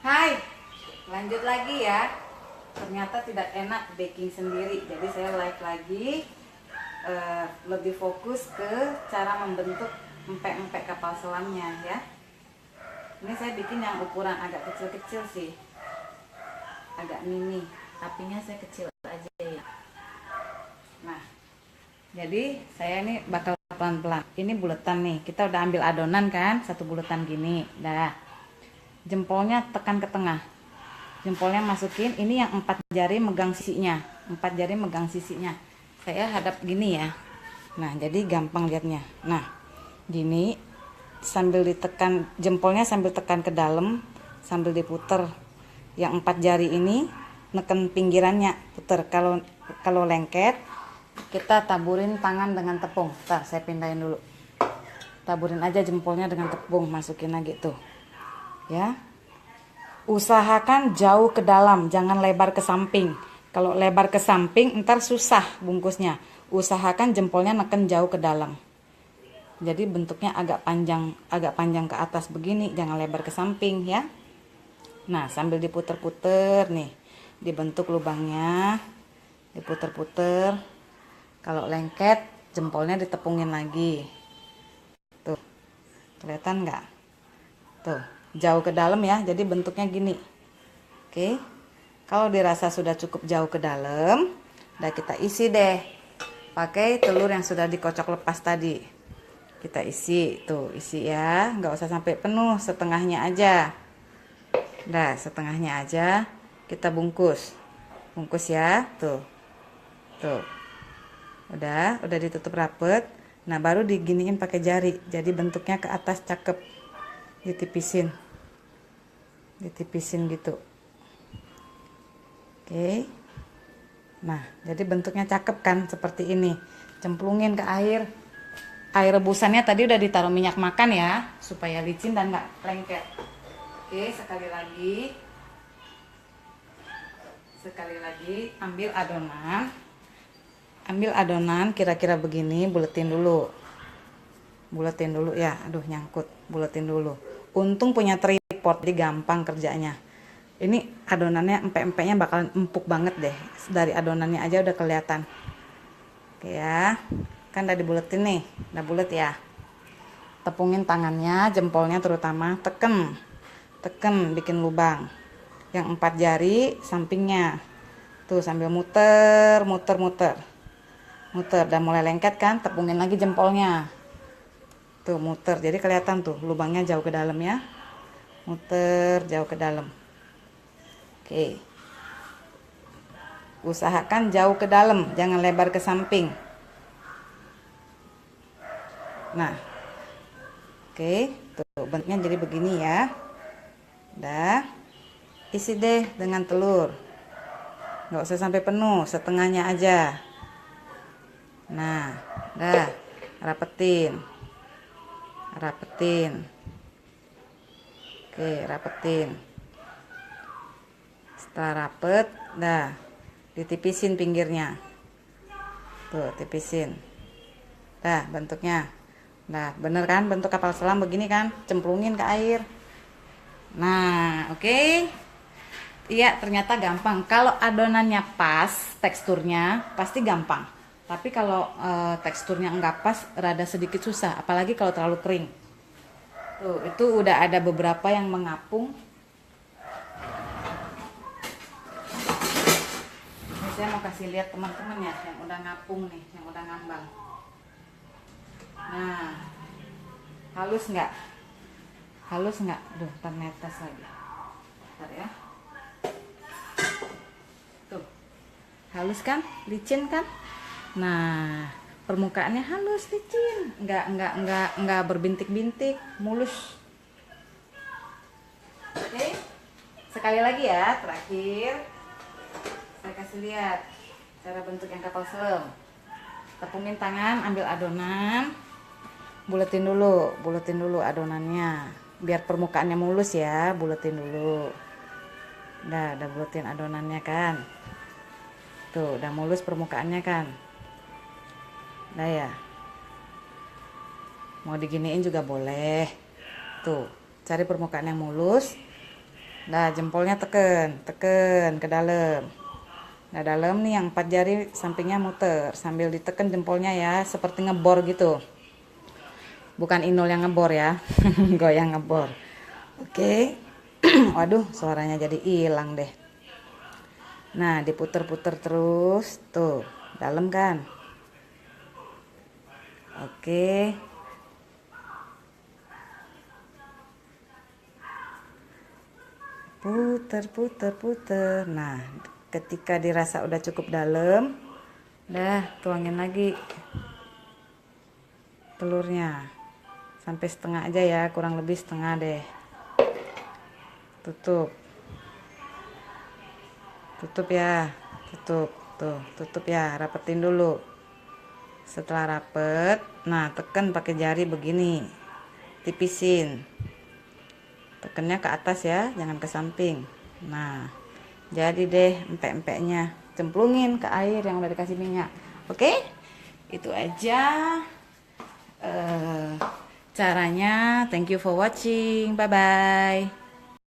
Hai, lanjut lagi ya. Ternyata tidak enak baking sendiri, jadi saya live lagi, lebih fokus ke cara membentuk empek-empek kapal selamnya ya. Ini saya bikin yang ukuran agak kecil-kecil sih, agak mini. Apinya saya kecil aja ya. Nah, jadi saya ini bakal pelan-pelan. Ini buletan nih, kita udah ambil adonan kan, satu buletan gini. Dah, jempolnya tekan ke tengah. Jempolnya masukin, ini yang 4 jari megang sisinya, 4 jari megang sisinya. Saya hadap gini ya. Nah, jadi gampang liatnya. Nah, gini sambil ditekan jempolnya, sambil tekan ke dalam, sambil diputer. Yang 4 jari ini neken pinggirannya, puter. Kalau lengket, kita taburin tangan dengan tepung. Ntar saya pindahin dulu. Taburin aja jempolnya dengan tepung, masukin lagi tuh. Ya. Usahakan jauh ke dalam, jangan lebar ke samping. Kalau lebar ke samping ntar susah bungkusnya. Usahakan jempolnya neken jauh ke dalam. Jadi bentuknya agak panjang ke atas begini, jangan lebar ke samping ya. Nah, sambil diputer-puter nih, dibentuk lubangnya, diputer-puter. Kalau lengket, jempolnya ditepungin lagi. Tuh, kelihatan nggak? Tuh, jauh ke dalam ya, jadi bentuknya gini. Oke, kalau dirasa sudah cukup jauh ke dalam, udah kita isi deh pakai telur yang sudah dikocok lepas tadi. Kita isi, tuh isi ya, nggak usah sampai penuh, setengahnya aja. Udah, setengahnya aja, kita bungkus ya, tuh udah ditutup rapet. Nah, baru diginiin pakai jari, jadi bentuknya ke atas cakep. Ditipisin gitu. Oke. Nah, jadi bentuknya cakep kan, seperti ini. Cemplungin ke air. Air rebusannya tadi udah ditaruh minyak makan ya, supaya licin dan nggak lengket. Oke, sekali lagi ambil adonan kira-kira begini, buletin dulu ya. Aduh, nyangkut. Buletin dulu. Untung punya tripod, jadi gampang kerjanya. Ini adonannya, empek-empeknya bakalan empuk banget deh. Dari adonannya aja udah kelihatan. Oke ya, kan udah dibuletin nih, udah bulet ya. Tepungin tangannya, jempolnya terutama, teken, bikin lubang. Yang 4 jari sampingnya, tuh sambil muter. Udah mulai lengket kan, tepungin lagi jempolnya. Tuh muter, jadi kelihatan tuh lubangnya jauh ke dalam ya. Muter jauh ke dalam. Oke. Usahakan jauh ke dalam, jangan lebar ke samping. Nah, oke, tuh bentuknya jadi begini ya. Udah, isi deh dengan telur. Nggak usah sampai penuh, setengahnya aja. Nah, udah, rapetin. Oke, rapetin. Setelah rapet, dah ditipisin pinggirnya. Tuh, tipisin. Dah, bentuknya. Nah, bener kan bentuk kapal selam begini kan? Cemplungin ke air. Nah, oke. Iya, ternyata gampang. Kalau adonannya pas, teksturnya pasti gampang. Tapi kalau teksturnya enggak pas, rada sedikit susah. Apalagi kalau terlalu kering. Tuh, itu udah ada beberapa yang mengapung. Ini saya mau kasih lihat teman-teman ya, yang udah ngapung nih, yang udah ngambang. Nah, halus nggak? Duh, ntar netes lagi. Bentar ya. Tuh, halus kan? Licin kan? Nah, permukaannya halus, licin, nggak berbintik-bintik, mulus. Oke, sekali lagi ya, terakhir saya kasih lihat cara bentuk yang kapal selam. Tepungin tangan, ambil adonan, buletin dulu adonannya, biar permukaannya mulus ya. Buletin dulu. Udah buletin adonannya kan, tuh udah mulus permukaannya kan. Nah ya, mau diginiin juga boleh. Tuh, cari permukaan yang mulus. Nah, jempolnya teken ke dalam. Nah, dalam nih yang 4 jari sampingnya muter sambil diteken jempolnya ya, seperti ngebor gitu. Bukan Inul yang ngebor ya. Goyang ngebor. Oke. Waduh, suaranya jadi hilang deh. Nah, diputer-puter terus. Tuh, dalam kan? Oke. Puter. Nah, ketika dirasa udah cukup dalam, dah tuangin lagi telurnya. Sampai setengah aja ya, kurang lebih setengah deh. Tutup. Tutup ya. Tutup ya, rapetin dulu. Setelah rapet, nah tekan pakai jari begini. Tipisin. Tekennya ke atas ya, jangan ke samping. Nah, jadi deh empek-empeknya. Cemplungin ke air yang udah dikasih minyak. Oke? Itu aja caranya. Thank you for watching. Bye bye.